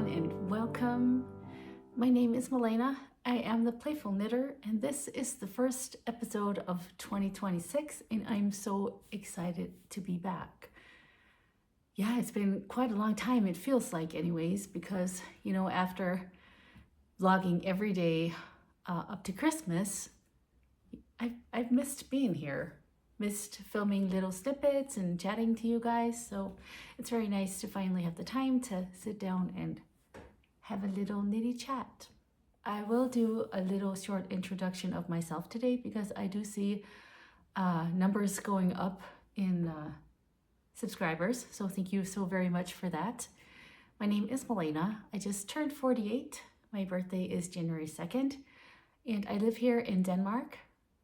everyone, and welcome. My name is Malene. I am the Playful Knitter, and this is the first episode of 2026, and I'm so excited to be back. Yeah, it's been quite a long time, it feels like anyways, because, after vlogging every day up to Christmas, I've missed being here. Missed filming little snippets and chatting to you guys, so it's very nice to finally have the time to sit down and have a little nitty chat. I will do a little short introduction of myself today because I do see numbers going up in subscribers, so thank you so very much for that. My name is Malene. I just turned 48. My birthday is January 2nd, and I live here in Denmark,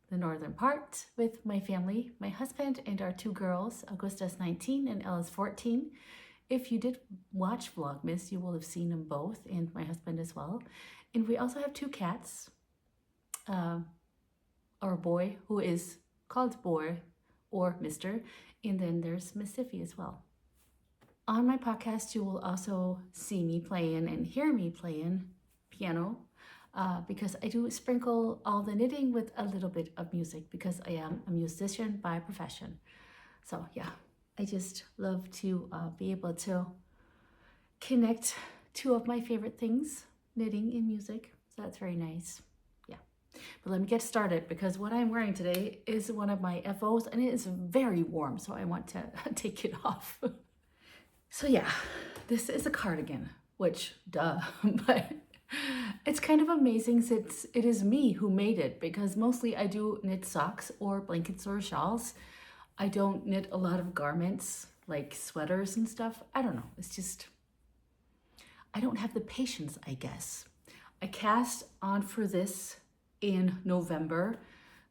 the northern part, with my family, my husband, and our two girls. Augusta's 19 and Ella's 14. If you did watch Vlogmas, you will have seen them both, and my husband as well. And we also have two cats. Our boy, who is called Boy or Mr., and then there's Miss Siffy as well. On my podcast, you will also see me playing and hear me playing piano, because I do sprinkle all the knitting with a little bit of music because I am a musician by profession. So yeah, I just love to be able to connect two of my favorite things, knitting and music. So that's very nice. Yeah, but let me get started because what I'm wearing today is one of my FOs and it is very warm, so I want to take it off. So yeah, this is a cardigan, which duh, but it's kind of amazing since it is me who made it, because mostly I do knit socks or blankets or shawls. I don't knit a lot of garments like sweaters and stuff. I don't know. It's just, I don't have the patience, I guess. I cast on for this in November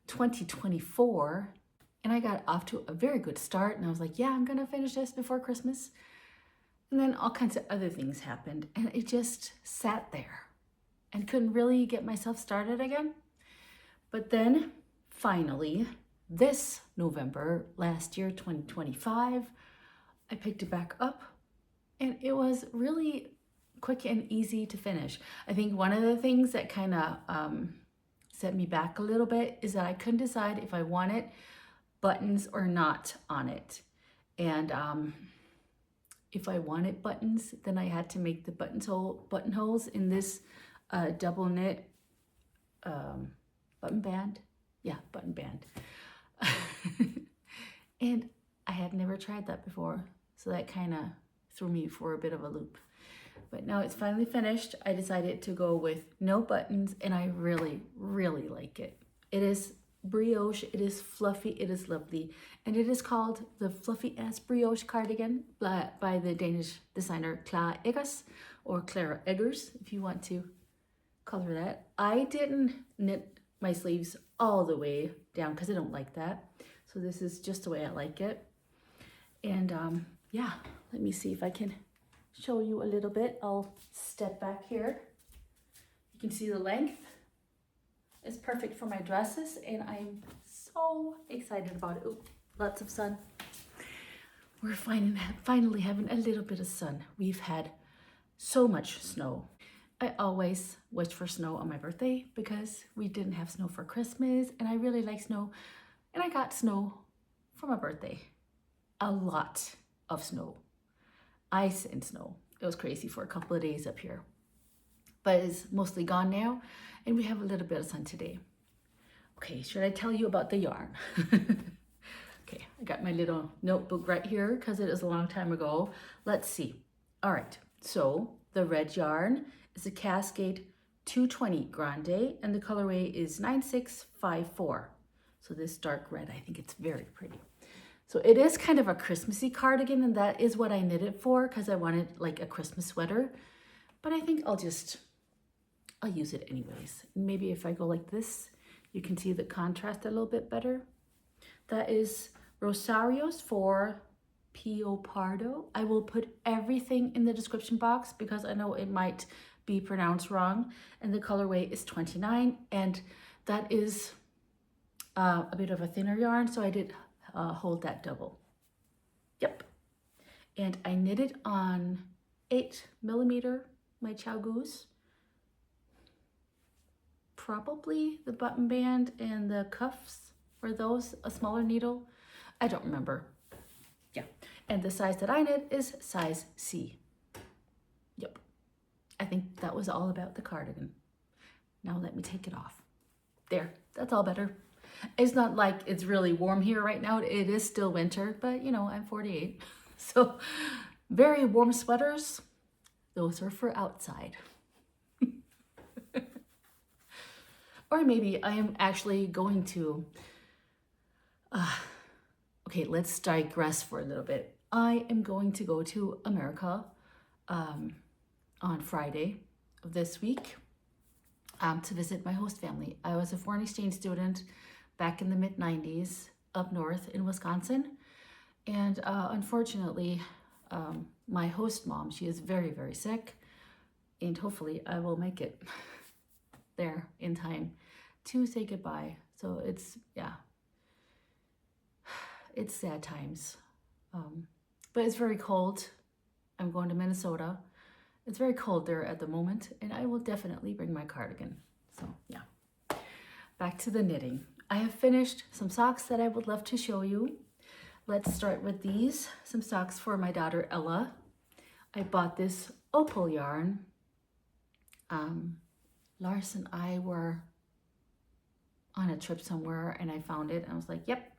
2024, and I got off to a very good start. And I was like, yeah, I'm going to finish this before Christmas. And then all kinds of other things happened, and it just sat there and couldn't really get myself started again. But then finally, this November, last year, 2025, I picked it back up and it was really quick and easy to finish. I think one of the things that kind of set me back a little bit is that I couldn't decide if I wanted buttons or not on it. And if I wanted buttons, then I had to make the buttonholes in this double knit button band. Yeah, button band. And I had never tried that before, so that kind of threw me for a bit of a loop. But now it's finally finished. I decided to go with no buttons, and I really, really like it. It is brioche, it is fluffy, it is lovely, and it is called the Fluffy Ass Brioche Cardigan by the Danish designer Clara or Clara Eggers, if you want to call her that. I didn't knit my sleeves all the way down because I don't like that. So this is just the way I like it. And yeah, let me see if I can show you a little bit. I'll step back here. You can see the length. It's perfect for my dresses, and I'm so excited about it. Ooh, lots of sun. We're finally having a little bit of sun. We've had so much snow. I always wish for snow on my birthday because we didn't have snow for Christmas, and I really like snow, and I got snow for my birthday. A lot of snow. Ice and snow. It was crazy for a couple of days up here. But it's mostly gone now, and we have a little bit of sun today. Okay, should I tell you about the yarn? Okay, I got my little notebook right here because it is a long time ago. Let's see. All right, so the red yarn is a Cascade 220 grande, and the colorway is 9654. So this dark red, I think it's very pretty. So it is kind of a Christmassy cardigan, and that is what I knit it for because I wanted like a Christmas sweater. But I think I'll use it anyways. Maybe if I go like this, you can see the contrast a little bit better. That is Rosários for Piopardo. I will put everything in the description box because I know it might be pronounced wrong. And the colorway is 29, and that is a bit of a thinner yarn, so I did hold that double. Yep. And I knitted on 8mm my Chow Goose. Probably the button band and the cuffs, were those a smaller needle? I don't remember. Yeah, and the size that I knit is size C. Yep, I think that was all about the cardigan. Now let me take it off. There, that's all better. It's not like it's really warm here right now. It is still winter, but you know, I'm 48. So very warm sweaters, those are for outside. Or maybe I am actually going to, okay, let's digress for a little bit. I am going to go to America on Friday of this week to visit my host family. I was a foreign exchange student back in the mid-90s up north in Wisconsin. And unfortunately, my host mom, she is very, very sick. And hopefully I will make it there in time to say goodbye. So it's, yeah, it's sad times. But it's very cold. I'm going to Minnesota. It's very cold there at the moment, and I will definitely bring my cardigan. So yeah, back to the knitting. I have finished some socks that I would love to show you. Let's start with these, some socks for my daughter Ella. I bought this Opal yarn. Lars and I were on a trip somewhere and I found it and I was like, yep,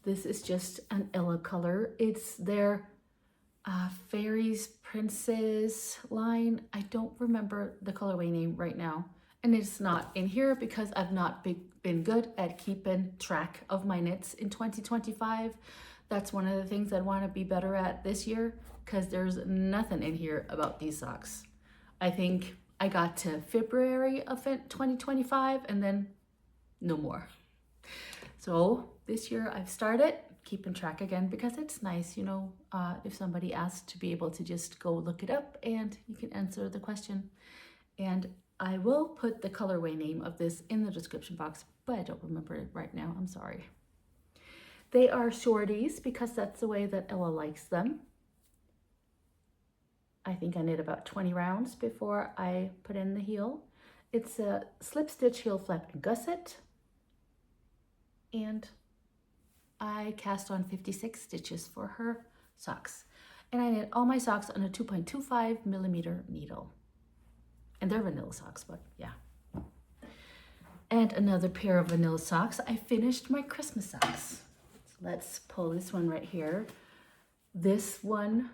this is just an Ella color. It's their Fairies Princess line. I don't remember the colorway name right now. And it's not in here because I've not been good at keeping track of my knits in 2025. That's one of the things I want to be better at this year because there's nothing in here about these socks. I think I got to February of 2025 and then no more. So this year I've started keeping track again because it's nice, you know, if somebody asks to be able to just go look it up and you can answer the question. And I will put the colorway name of this in the description box, but I don't remember it right now. I'm sorry. They are shorties because that's the way that Ella likes them. I think I knit about 20 rounds before I put in the heel. It's a slip stitch heel flap and gusset. And I cast on 56 stitches for her socks. And I knit all my socks on a 2.25 millimeter needle. And they're vanilla socks, but yeah. And another pair of vanilla socks. I finished my Christmas socks. So let's pull this one right here. This one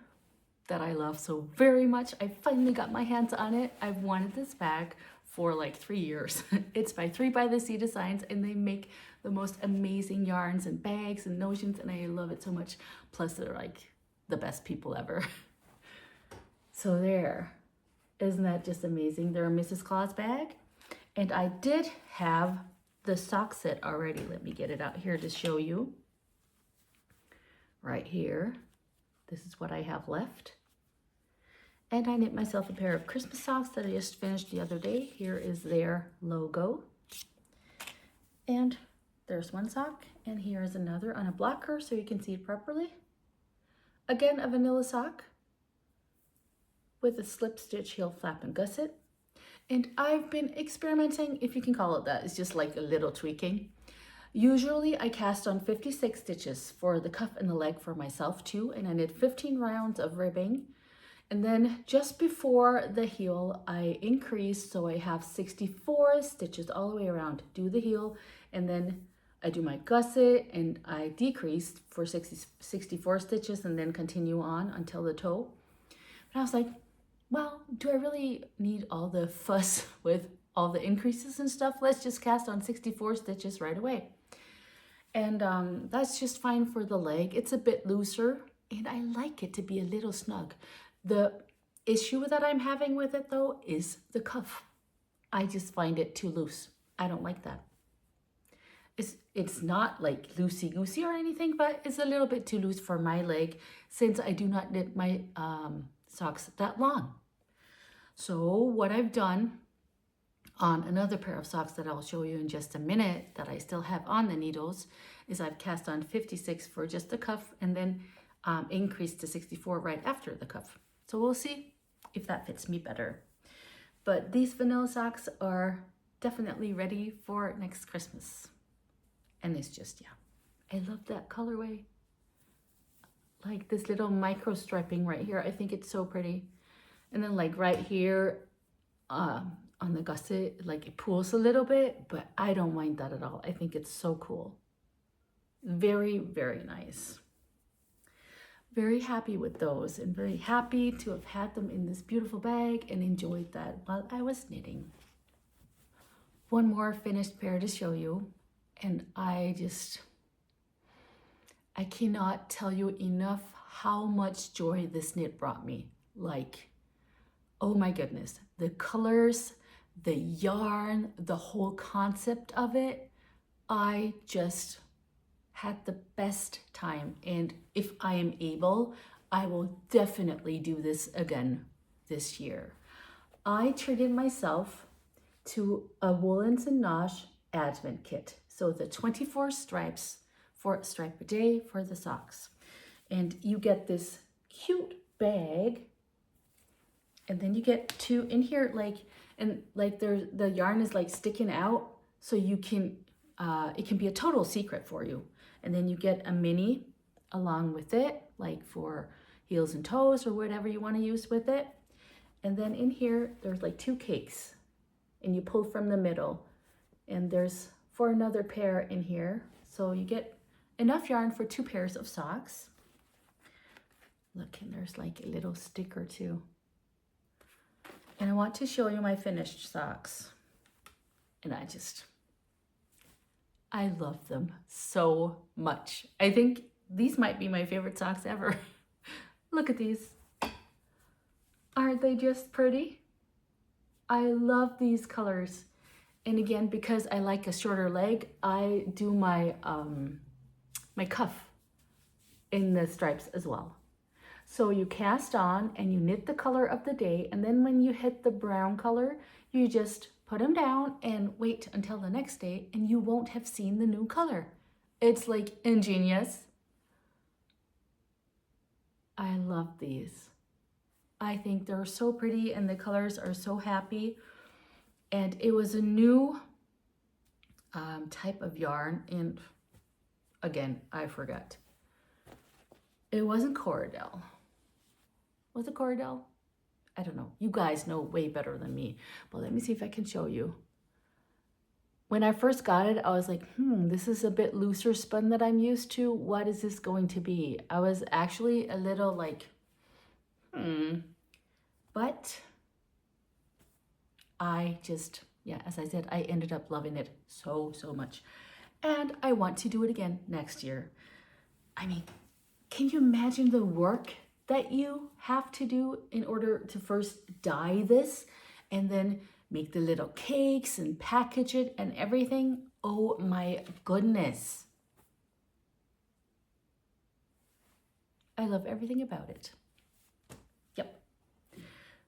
that I love so very much. I finally got my hands on it. I've wanted this bag for like 3 years. It's by 3 by the Sea Designs and they make the most amazing yarns and bags and notions and I love it so much. Plus they're like the best people ever. So there. Isn't that just amazing? They're a Mrs. Claus bag. And I did have the sock set already. Let me get it out here to show you. Right here. This is what I have left. And I knit myself a pair of Christmas socks that I just finished the other day. Here is their logo. And there's one sock. And here is another on a blocker so you can see it properly. Again, a vanilla sock with a slip stitch heel flap and gusset. And I've been experimenting, if you can call it that. It's just like a little tweaking. Usually I cast on 56 stitches for the cuff and the leg for myself too, and I knit 15 rounds of ribbing. And then just before the heel, I increased, so I have 64 stitches all the way around. Do the heel, and then I do my gusset, and I decreased for 64 stitches, and then continue on until the toe. And I was like, well, do I really need all the fuss with all the increases and stuff? Let's just cast on 64 stitches right away. And that's just fine for the leg. It's a bit looser and I like it to be a little snug. The issue that I'm having with it though is the cuff. I just find it too loose. I don't like that. It's not like loosey-goosey or anything, but it's a little bit too loose for my leg since I do not knit my socks that long. So what I've done on another pair of socks that I'll show you in just a minute that I still have on the needles is I've cast on 56 for just the cuff and then increased to 64 right after the cuff. So we'll see if that fits me better. But these vanilla socks are definitely ready for next Christmas. And it's just, yeah, I love that colorway. Like this little micro striping right here. I think it's so pretty. And then like right here on the gusset, like it pulls a little bit, but I don't mind that at all. I think it's so cool. Very, very nice. Very happy with those and very happy to have had them in this beautiful bag and enjoyed that while I was knitting. One more finished pair to show you, and I cannot tell you enough how much joy this knit brought me. Like, oh my goodness, the colors, the yarn, the whole concept of it, I just had the best time. And if I am able, I will definitely do this again this year. I treated myself to a Woolens and Nosh Advent kit. So the 24 stripes for a stripe a day for the socks. And you get this cute bag, and then you get two in here, there's the yarn is like sticking out, so you can it can be a total secret for you. And then you get a mini along with it, like for heels and toes or whatever you want to use with it. And then in here, there's like 2 cakes, and you pull from the middle, and there's for another pair in here. So you get enough yarn for 2 pairs of socks. Look, and there's like a little sticker too. And I want to show you my finished socks. And I love them so much. I think these might be my favorite socks ever. Look at these. Aren't they just pretty? I love these colors. And again, because I like a shorter leg, I do my my cuff in the stripes as well. So you cast on and you knit the color of the day, and then when you hit the brown color, you just put them down and wait until the next day, and you won't have seen the new color. It's like ingenious. I love these. I think they're so pretty and the colors are so happy. And it was a new type of yarn, and again, I forgot. It wasn't Corridel. Was it Corridel? I don't know. You guys know way better than me. But let me see if I can show you. When I first got it, I was like, this is a bit looser spun that I'm used to. What is this going to be? I was actually a little like, But I just, as I said, I ended up loving it so, so much. And I want to do it again next year. I mean, can you imagine the work that you have to do in order to first dye this and then make the little cakes and package it and everything? Oh my goodness. I love everything about it. Yep.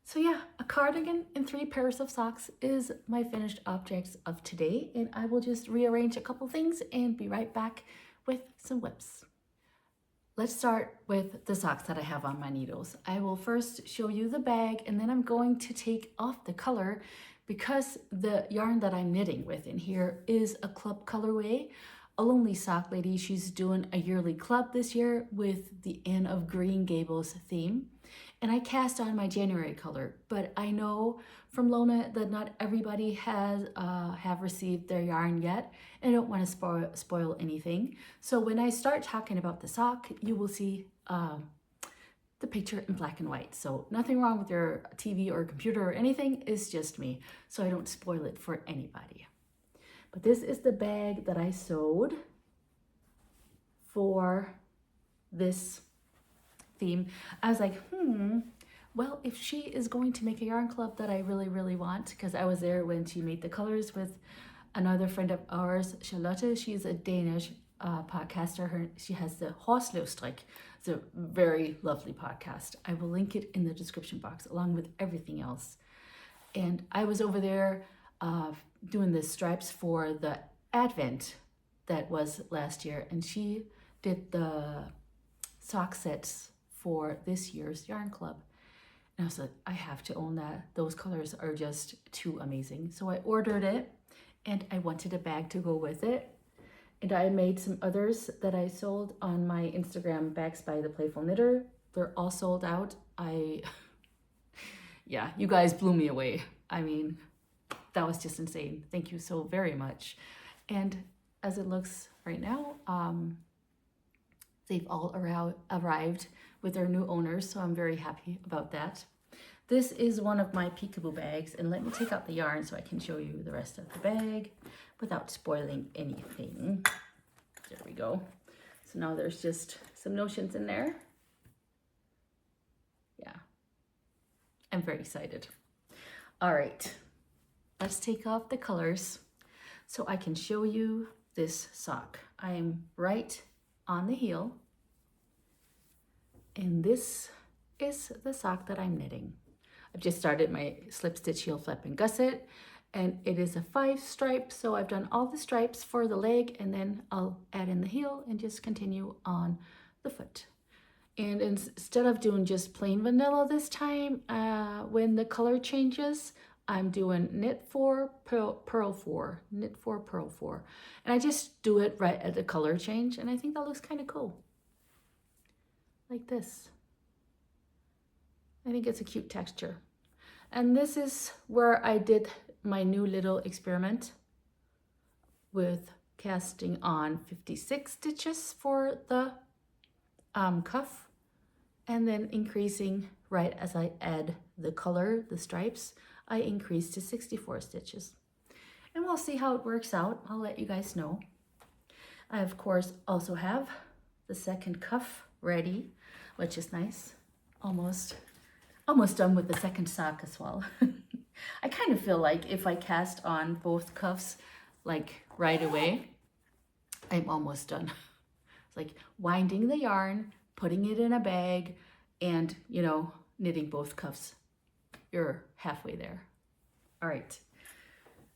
So a cardigan and 3 pairs of socks is my finished objects of today. And I will just rearrange a couple things and be right back with some whips. Let's start with the socks that I have on my needles. I will first show you the bag, and then I'm going to take off the color because the yarn that I'm knitting with in here is a club colorway. Alonelysocklady, she's doing a yearly club this year with the Anne of Green Gables theme. And I cast on my January color, but I know from Lona that not everybody has have received their yarn yet, and I don't want to spoil anything. So when I start talking about the sock, you will see the picture in black and white. So nothing wrong with your TV or computer or anything, it's just me. So I don't spoil it for anybody. But this is the bag that I sewed for this theme. I was like, well, if she is going to make a yarn club that I really, really want, because I was there when she made the colors with another friend of ours, Charlotte. She's a Danish podcaster. She has the Hårsløvstrik. It's a very lovely podcast. I will link it in the description box along with everything else. And I was over there doing the stripes for the Advent that was last year, and she did the sock sets for this year's yarn club. And I was like, I have to own that. Those colors are just too amazing. So I ordered it and I wanted a bag to go with it. And I made some others that I sold on my Instagram, Bags by the Playful Knitter. They're all sold out. Yeah, you guys blew me away. I mean, that was just insane. Thank you so very much. And as it looks right now, they've all arrived with their new owners, so I'm very happy about that. This is one of my peekaboo bags, and let me take out the yarn so I can show you the rest of the bag without spoiling anything. There we go. So now there's just some notions in there. Yeah, I'm very excited. All right, let's take off the colors so I can show you this sock. I am right on the heel, and this is the sock that I'm knitting. I've just started my slip stitch heel flap and gusset, and it is a 5 stripe, so I've done all the stripes for the leg, and then I'll add in the heel and just continue on the foot. And instead of doing just plain vanilla this time, when the color changes, I'm doing knit 4, purl 4, knit 4, purl 4. And I just do it right at the color change, and I think that looks kind of cool. Like this. I think it's a cute texture. And this is where I did my new little experiment with casting on 56 stitches for the cuff, and then increasing right as I add the color, the stripes, I increase to 64 stitches. And we'll see how it works out. I'll let you guys know. I, of course, also have the second cuff ready, which is nice. Almost done with the second sock as well. I kind of feel like if I cast on both cuffs like right away, I'm almost done. It's like winding the yarn, putting it in a bag, and, you know, knitting both cuffs. You're halfway there. All right,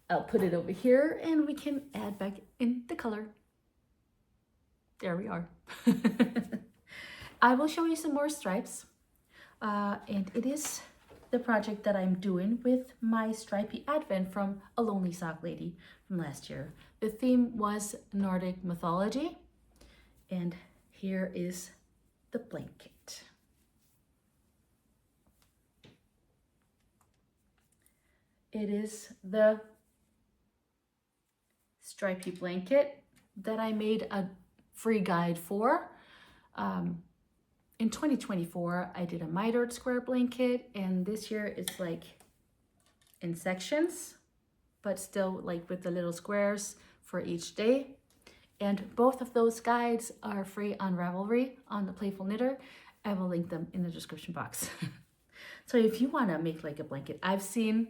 I'll put it over here and we can add back in the color. There we are. I will show you some more stripes. And it is the project that I'm doing with my Stripey Advent from Alonelysocklady from last year. The theme was Nordic mythology, and here is the blanket. It is the Stripey blanket that I made a free guide for. In 2024, I did a mitered square blanket, and this year it's like in sections, but still like with the little squares for each day. And both of those guides are free on Ravelry on the Playful Knitter. I will link them in the description box. So if you want to make like a blanket, I've seen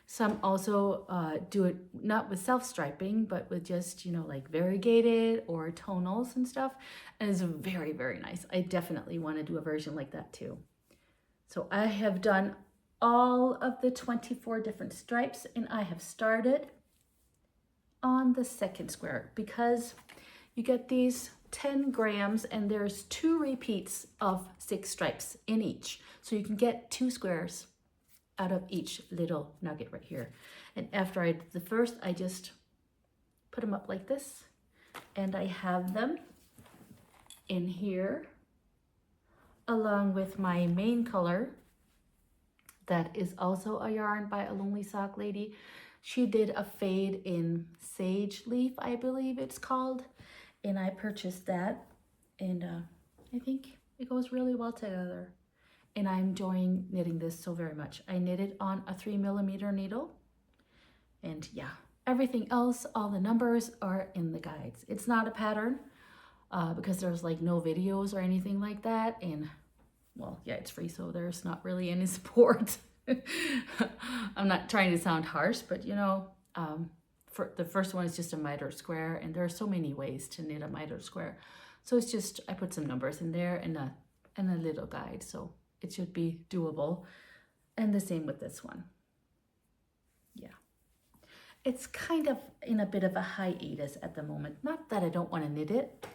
some also do it not with self-striping, but with just, you know, like variegated or tonals and stuff. And it's very, very nice. I definitely want to do a version like that too. So I have done all of the 24 different stripes, and I have started on the second square because you get these 10 grams and there's 2 repeats of 6 stripes in each. So you can get 2 squares out of each little nugget right here. And after I did the first, I just put them up like this, and I have them in here along with my main color that is also a yarn by Alonelysocklady. She did a fade in sage leaf, I believe it's called, and I purchased that, and I think it goes really well together. And I'm enjoying knitting this so very much. I knit it on a 3mm needle. And yeah, everything else, all the numbers are in the guides. It's not a pattern because there's like no videos or anything like that. And well, yeah, it's free, so there's not really any support. I'm not trying to sound harsh, but you know, for the first one is just a mitered square, and there are so many ways to knit a mitered square. So it's just, I put some numbers in there and a little guide. So it should be doable. And the same with this one. Yeah. It's kind of in a bit of a hiatus at the moment. Not that I don't want to knit it,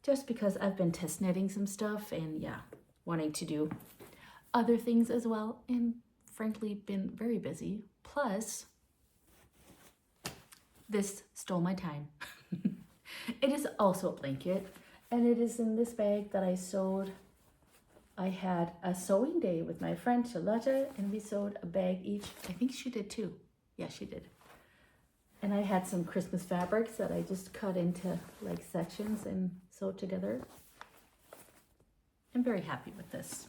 just because I've been test knitting some stuff and yeah, wanting to do other things as well, and frankly been very busy. Plus, this stole my time. It is also a blanket, and it is in this bag that I sewed. I had a sewing day with my friend Charlotte, and we sewed a bag each. I think she did too. Yeah, she did. And I had some Christmas fabrics that I just cut into like sections and sewed together. I'm very happy with this.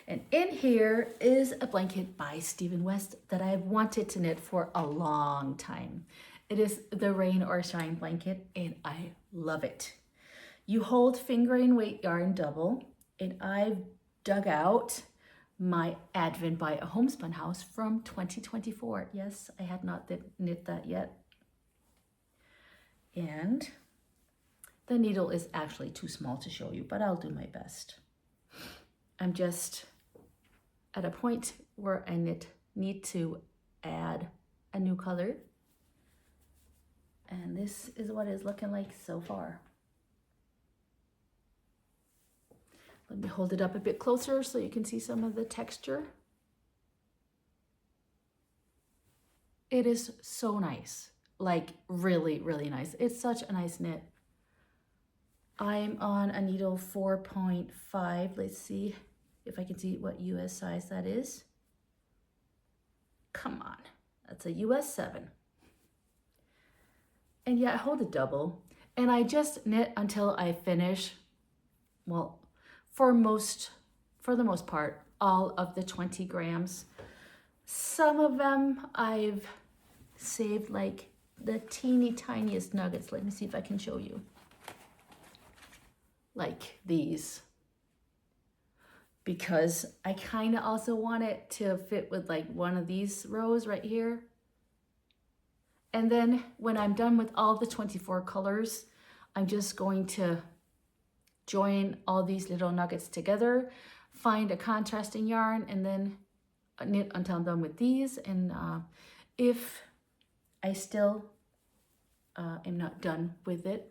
And in here is a blanket by Stephen West that I've wanted to knit for a long time. It is the Rain or Shine blanket, and I love it. You hold finger and weight yarn double, and I've dug out my Advent by Ahomespunhouse from 2024. Yes, I had not knit that yet. And the needle is actually too small to show you, but I'll do my best. I'm just at a point where I need to add a new color. And this is what it's looking like so far. Let me hold it up a bit closer so you can see some of the texture. It is so nice, like really, really nice. It's such a nice knit. I'm on a needle 4.5. Let's see if I can see what US size that is. Come on, that's a US 7. And yeah, I hold it double, and I just knit until I finish, well, for the most part, all of the 20 grams. Some of them I've saved like the teeny tiniest nuggets. Let me see if I can show you. Like these. Because I kind of also want it to fit with like one of these rows right here. And then when I'm done with all the 24 colors, I'm just going to join all these little nuggets together, find a contrasting yarn, and then knit until I'm done with these. And if I still am not done with it,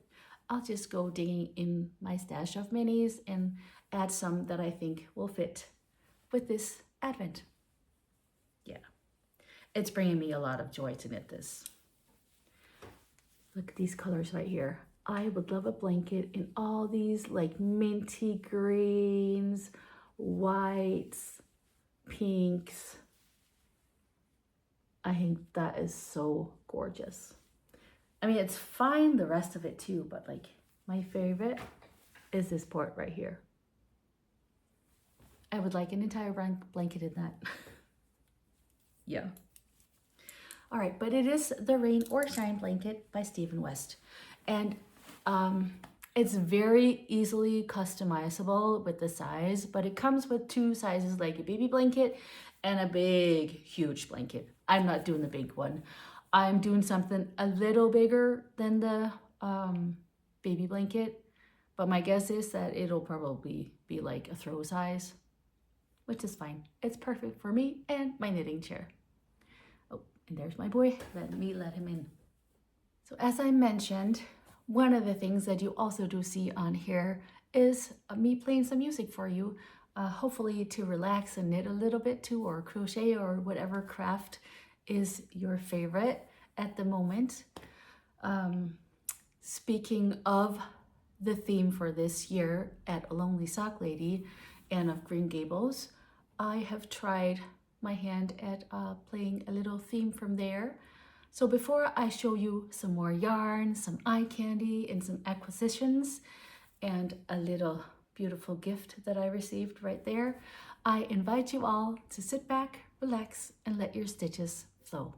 I'll just go digging in my stash of minis and add some that I think will fit with this Advent. Yeah, it's bringing me a lot of joy to knit this. Look at these colors right here. I would love a blanket in all these like minty greens, whites, pinks. I think that is so gorgeous. I mean, it's fine, the rest of it too, but like my favorite is this part right here. I would like an entire blanket in that. Yeah. All right, but it is the Rain or Shine blanket by Stephen West. And it's very easily customizable with the size, but it comes with two sizes, like a baby blanket and a big, huge blanket. I'm not doing the big one. I'm doing something a little bigger than the baby blanket, but my guess is that it'll probably be like a throw size, which is fine. It's perfect for me and my knitting chair. Oh, and there's my boy. Let me let him in. So as I mentioned, one of the things that you also do see on here is me playing some music for you, hopefully to relax and knit a little bit too, or crochet, or whatever craft is your favorite at the moment. Speaking of the theme for this year at Alonelysocklady and of Green Gables, I have tried my hand at playing a little theme from there. So before I show you some more yarn, some eye candy, and some acquisitions, and a little beautiful gift that I received right there, I invite you all to sit back, relax, and let your stitches flow.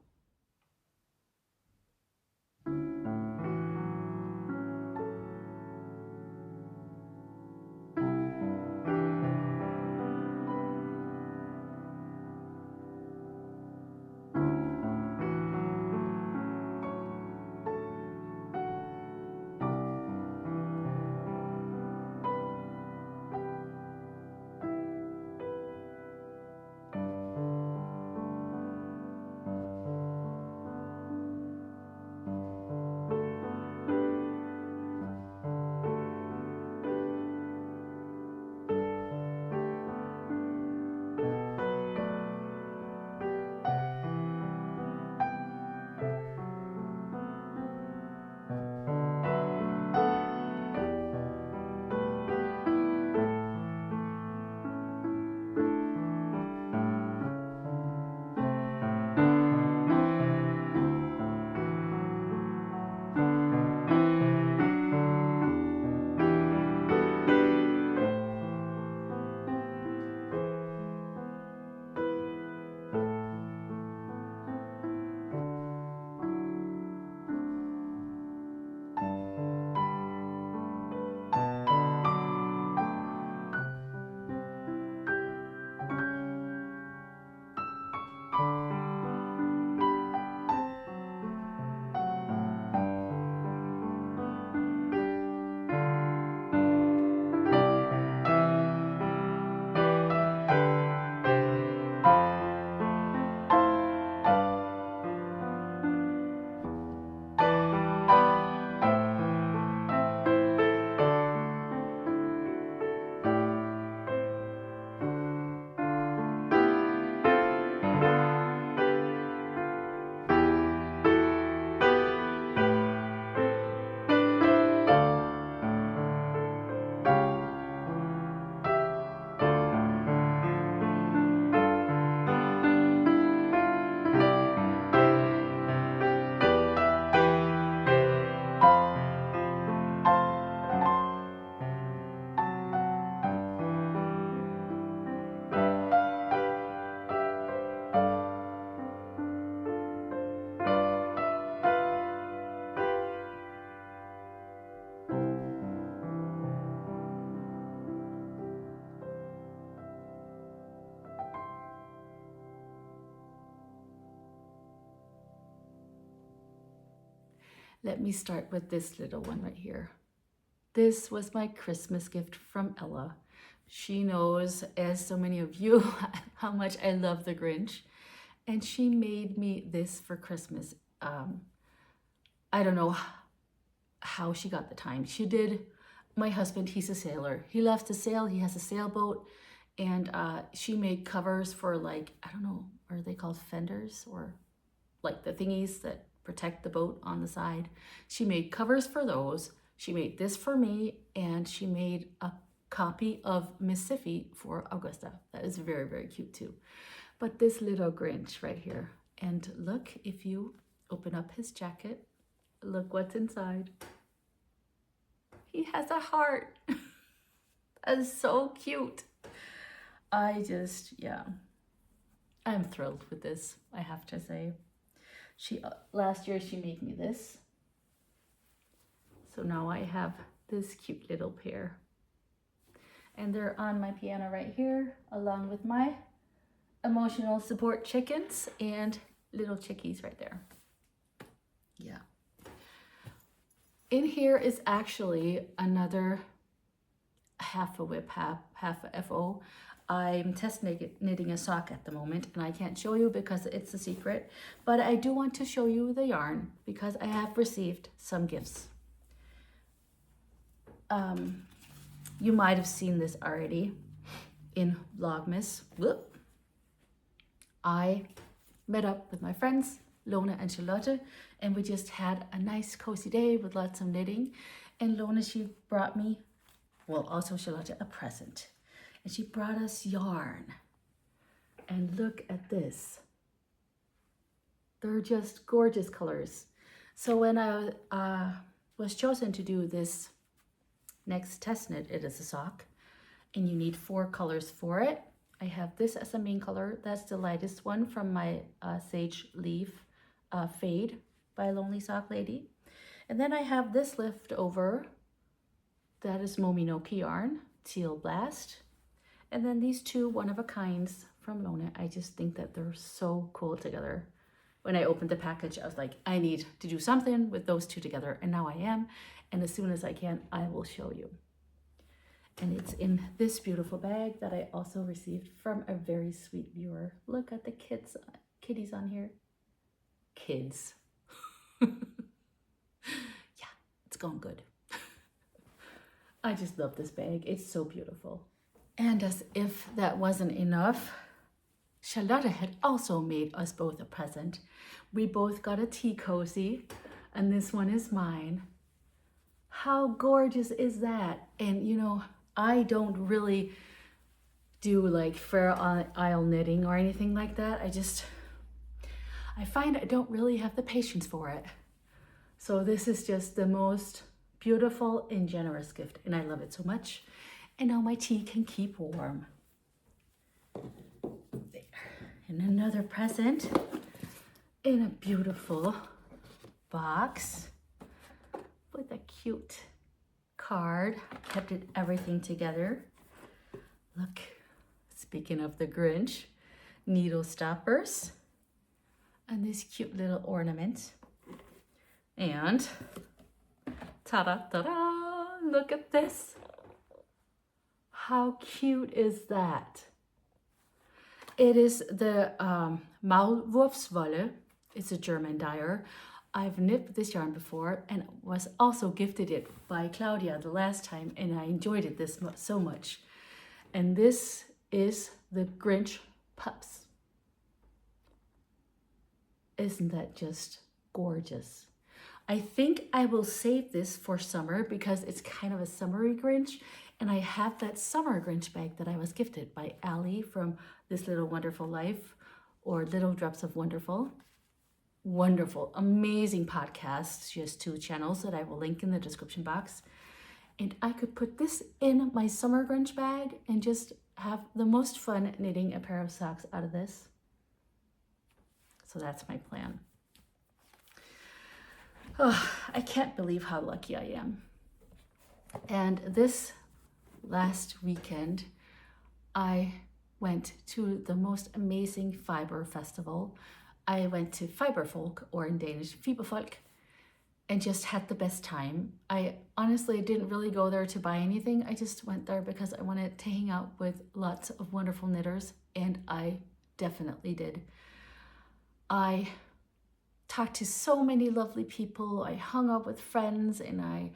Let me start with this little one right here. This was my Christmas gift from Ella. She knows, as so many of you, how much I love the Grinch. And she made me this for Christmas. I don't know how she got the time. She did. My husband, he's a sailor. He loves to sail. He has a sailboat. And she made covers for, like, I don't know, are they called fenders? Or like the thingies that protect the boat on the side. She made covers for those. She made this for me. And she made a copy of Mississippi for Augusta. That is very, very cute too. But this little Grinch right here. And look, if you open up his jacket, look what's inside. He has a heart. That is so cute. I'm thrilled with this, I have to say. Last year she made me this. So now I have this cute little pair. And they're on my piano right here, along with my emotional support chickens and little chickies right there. Yeah. In here is actually another half a whip, half a FO. I'm test knitting a sock at the moment, and I can't show you because it's a secret, but I do want to show you the yarn because I have received some gifts. You might have seen this already in Vlogmas. Whoop. I met up with my friends, Lona and Charlotte, and we just had a nice cozy day with lots of knitting. And Lona, she brought me, well, also Charlotte, a present. And she brought us yarn. And look at this. They're just gorgeous colors. So when I was chosen to do this next test knit, it is a sock, and you need 4 colors for it. I have this as a main color. That's the lightest one from my Sage Leaf Fade by Alonelysocklady. And then I have this leftover. That is Mominoki yarn, Teal Blast. And then these 2 one-of-a-kinds from Lona. I just think that they're so cool together. When I opened the package, I was like, I need to do something with those 2 together. And now I am. And as soon as I can, I will show you. And it's in this beautiful bag that I also received from a very sweet viewer. Look at the kitties on here. Kids. Yeah, it's going good. I just love this bag. It's so beautiful. And as if that wasn't enough, Charlotte had also made us both a present. We both got a tea cozy, and this one is mine. How gorgeous is that? And you know, I don't really do like Fair Isle knitting or anything like that. I find I don't really have the patience for it. So this is just the most beautiful and generous gift, and I love it so much. And now my tea can keep warm. There. And another present in a beautiful box with a cute card. Kept everything together. Look, speaking of the Grinch, needle stoppers and this cute little ornament. And ta-da, ta-da, look at this. How cute is that? It is the Maulwurfswolle. It's a German dyer. I've knit this yarn before and was also gifted it by Claudia the last time, and I enjoyed it so much. And this is the Grinch Pups. Isn't that just gorgeous? I think I will save this for summer because it's kind of a summery Grinch, and I have that summer Grinch bag that I was gifted by Allie from This Little Wonderful Life, or Little Drops of Wonderful. Wonderful, amazing podcast. She has 2 channels that I will link in the description box. And I could put this in my summer Grinch bag and just have the most fun knitting a pair of socks out of this. So that's my plan. Oh, I can't believe how lucky I am. And this last weekend, I went to the most amazing fiber festival. I went to Fiberfolk, or in Danish, Fiberfolk, and just had the best time. I honestly didn't really go there to buy anything. I just went there because I wanted to hang out with lots of wonderful knitters, and I definitely did. I talked to so many lovely people. I hung out with friends, and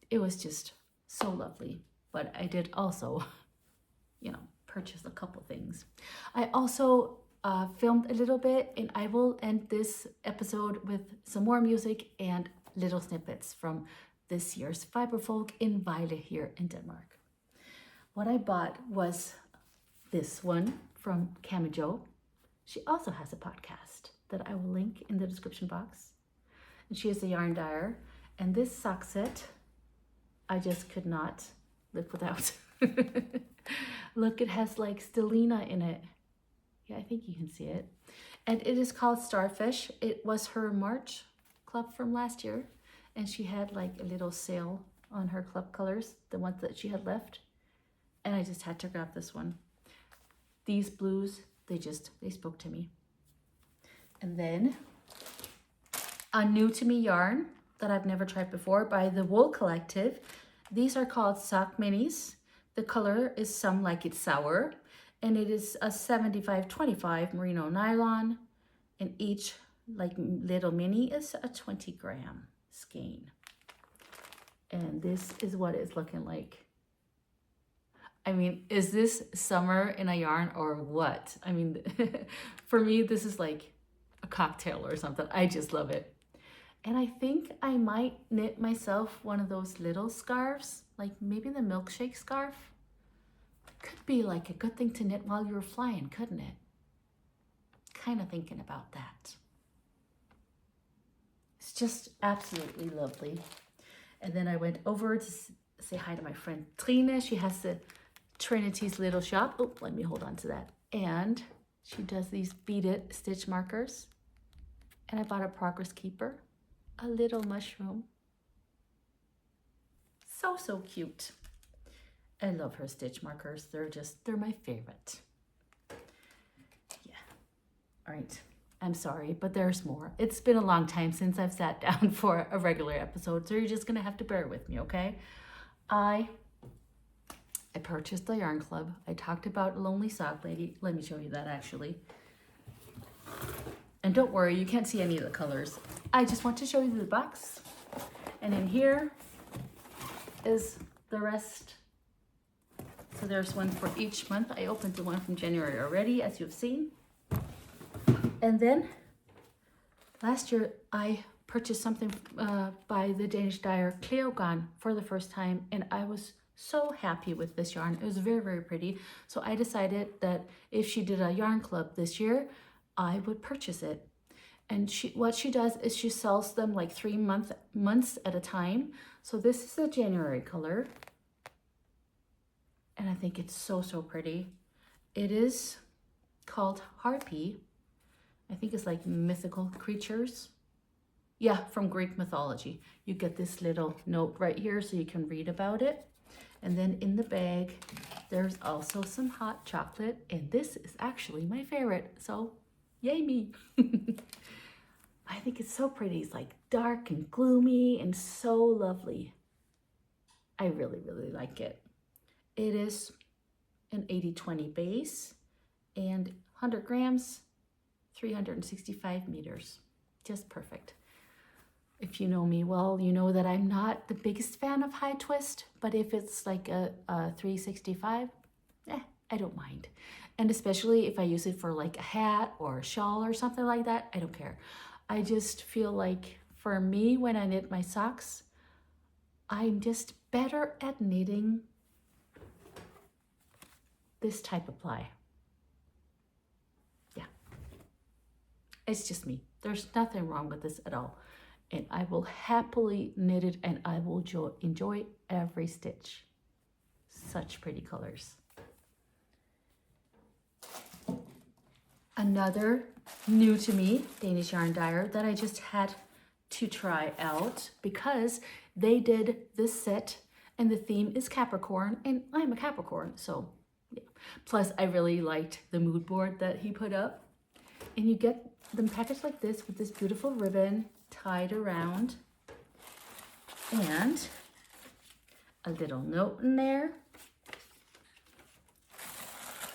it was just so lovely. But I did also, purchase a couple things. I also filmed a little bit, and I will end this episode with some more music and little snippets from this year's Fiberfolk in Vejle here in Denmark. What I bought was this one from Camijo. She also has a podcast that I will link in the description box. And she is a yarn dyer. And this sock set, I just could not live without. Look, it has like stellina in it. Yeah, I think you can see it. And it is called Starfish. It was her March club from last year. And she had like a little sale on her club colors, the ones that she had left. And I just had to grab this one. These blues, they spoke to me. And then a new to me yarn that I've never tried before by the Wool Collective. These are called sock minis. The color is Some Like It Sour, and it is a 75-25 merino nylon, and each like little mini is a 20-gram skein. And this is what it's looking like. I mean, is this summer in a yarn or what? I mean, for me, this is like a cocktail or something. I just love it. And I think I might knit myself one of those little scarves, like maybe the milkshake scarf. Could be like a good thing to knit while you're flying, couldn't it? Kind of thinking about that. It's just absolutely lovely. And then I went over to say hi to my friend Trine. She has the Trinity's Little Shop. Oh, let me hold on to that. And she does these beaded stitch markers. And I bought a progress keeper, a little mushroom. So cute. I love her stitch markers. They're my favorite. Yeah. All right. I'm sorry, but there's more. It's been a long time since I've sat down for a regular episode, so you're just gonna have to bear with me, okay? I purchased the yarn club. I talked about Alonelysocklady. Let me show you that actually. And don't worry, you can't see any of the colors. I just want to show you the box. And in here is the rest. So there's one for each month. I opened the one from January already, as you've seen. And then last year I purchased something by the Danish dyer Cardigan for the first time, and I was so happy with this yarn. It was very pretty. So I decided that if she did a yarn club this year, I would purchase it. And what she does is she sells them like 3 months at a time. So this is the January color. And I think it's so pretty. It is called Harpy. I think it's like mythical creatures. Yeah, from Greek mythology. You get this little note right here so you can read about it. And then in the bag, there's also some hot chocolate. And this is actually my favorite. So yay me. I think it's so pretty. It's like dark and gloomy and so lovely. I really like it. It is an 80-20 base and 100 grams, 365 meters. Just perfect. If you know me well, you know that I'm not the biggest fan of high twist, but if it's like a 365, I don't mind. And especially if I use it for like a hat or a shawl or something like that, I don't care. I just feel like for me, when I knit my socks, I'm just better at knitting this type of ply. Yeah, it's just me. There's nothing wrong with this at all. And I will happily knit it and I will enjoy every stitch. Such pretty colors. Another new to me Danish yarn dyer that I just had to try out because they did this set and the theme is Capricorn and I'm a Capricorn, so yeah. Plus I really liked the mood board that he put up, and you get them packaged like this with this beautiful ribbon tied around, and a little note in there.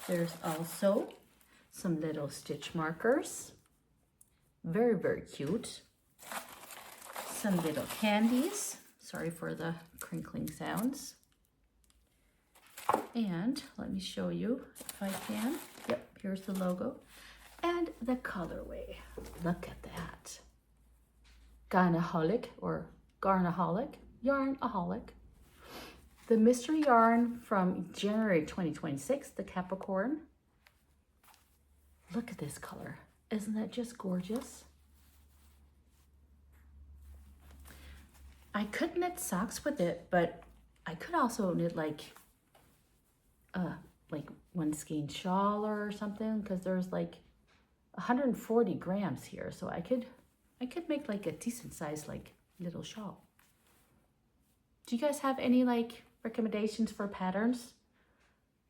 There's also some little stitch markers. Very, very cute. Some little candies. Sorry for the crinkling sounds. And let me show you if I can. Yep, here's the logo. And the colorway. Look at that. Garnaholic or Garnaholic. Yarnaholic. The mystery yarn from January 2026, the Capricorn. Look at this color. Isn't that just gorgeous? I could knit socks with it, but I could also knit like one skein shawl or something, because there's like 140 grams here, so I could make like a decent size like little shawl. Do you guys have any like recommendations for patterns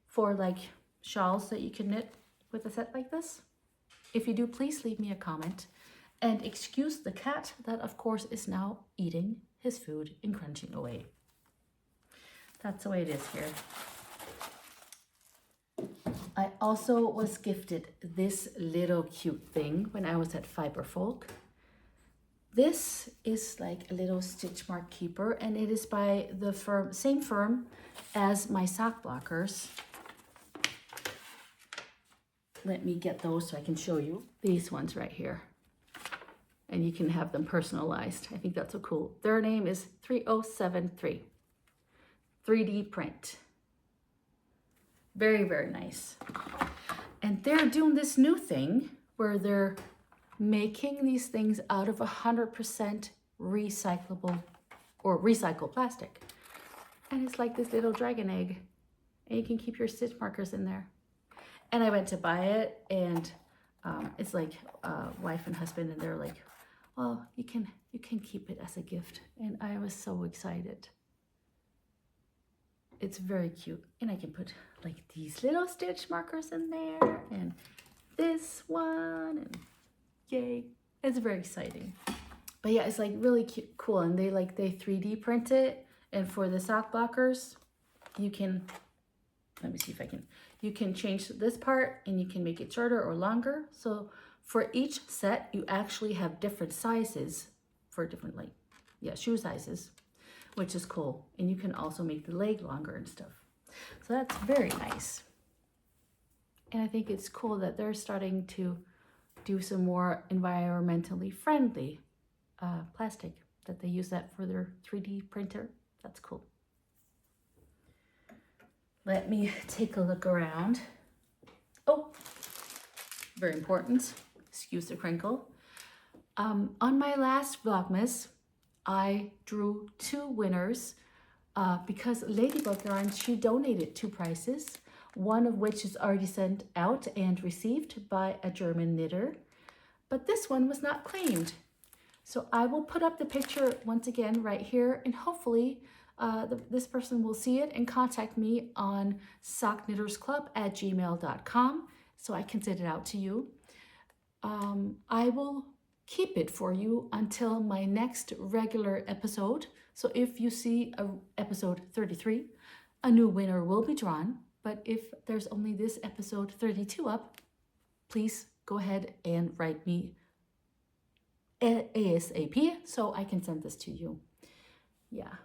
for like shawls that you can knit with a set like this? If you do, please leave me a comment, and excuse the cat that of course is now eating his food and crunching away. That's the way it is here. I also was gifted this little cute thing when I was at Fiberfolk. This is like a little stitch mark keeper, and it is by the same firm as my sock blockers. Let me get those so I can show you. These ones right here. And you can have them personalized. I think that's so cool. Their name is 3073. 3D print. Very, very nice. And they're doing this new thing where they're making these things out of 100% recyclable or recycled plastic. And it's like this little dragon egg. And you can keep your stitch markers in there. And I went to buy it, and it's like wife and husband, and they're like, well, you can keep it as a gift. And I was so excited. It's very cute. And I can put like these little stitch markers in there, and this one, and yay. It's very exciting. But yeah, it's like really cute, cool. And they 3D print it. And for the sock blockers, you can, let me see if I can, you can change this part and you can make it shorter or longer. So for each set, you actually have different sizes for different shoe sizes, which is cool. And you can also make the leg longer and stuff. So that's very nice. And I think it's cool that they're starting to do some more environmentally friendly plastic, that they use that for their 3D printer. That's cool. Let me take a look around. Oh, very important. Excuse the crinkle. On my last Vlogmas, I drew 2 winners because Ladybug Yarn, she donated 2 prizes, one of which is already sent out and received by a German knitter, but this one was not claimed. So I will put up the picture once again right here, and hopefully this person will see it and contact me on sockknittersclub@gmail.com so I can send it out to you. I will keep it for you until my next regular episode. So if you see episode 33, a new winner will be drawn. But if there's only this episode 32 up, please go ahead and write me ASAP so I can send this to you. Yeah.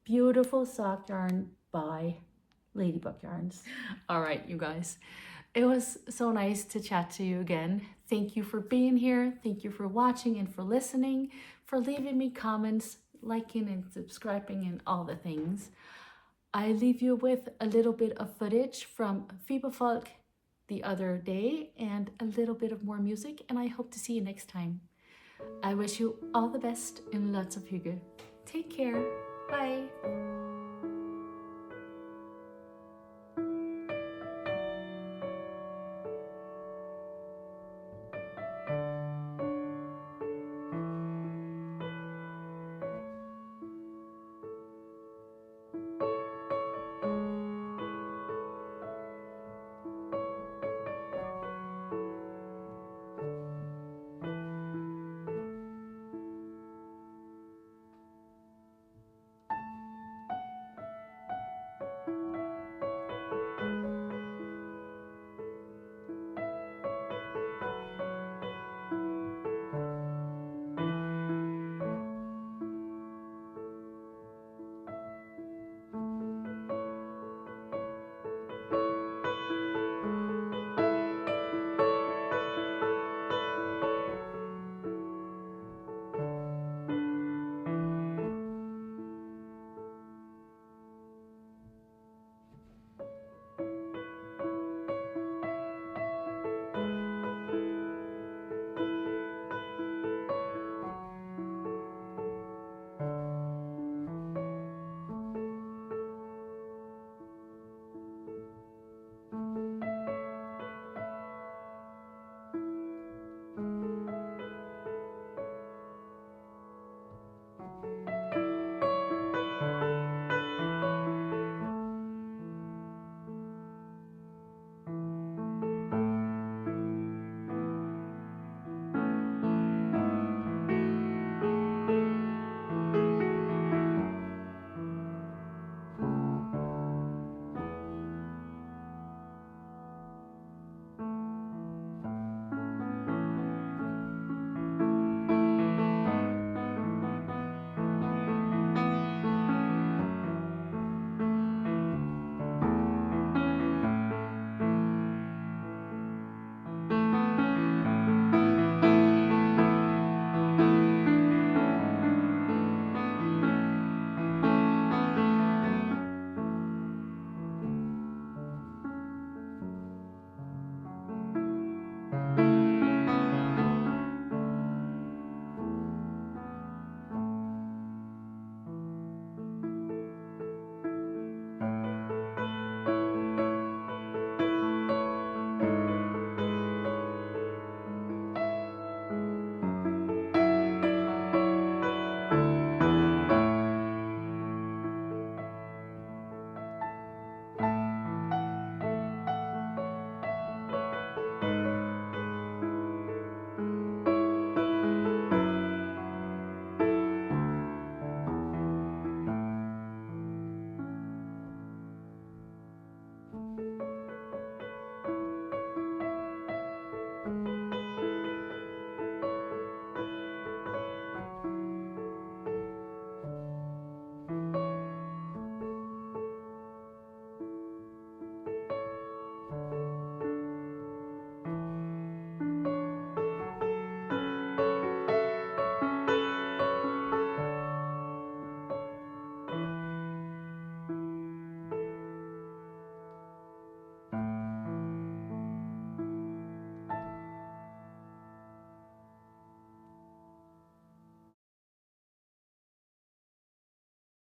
Beautiful sock yarn by Ladybug Yarns. All right, you guys. It was so nice to chat to you again. Thank you for being here. Thank you for watching and for listening, for leaving me comments, liking and subscribing and all the things. I leave you with a little bit of footage from Fiberfolk the other day and a little bit of more music, and I hope to see you next time. I wish you all the best and lots of hygge. Take care. Bye.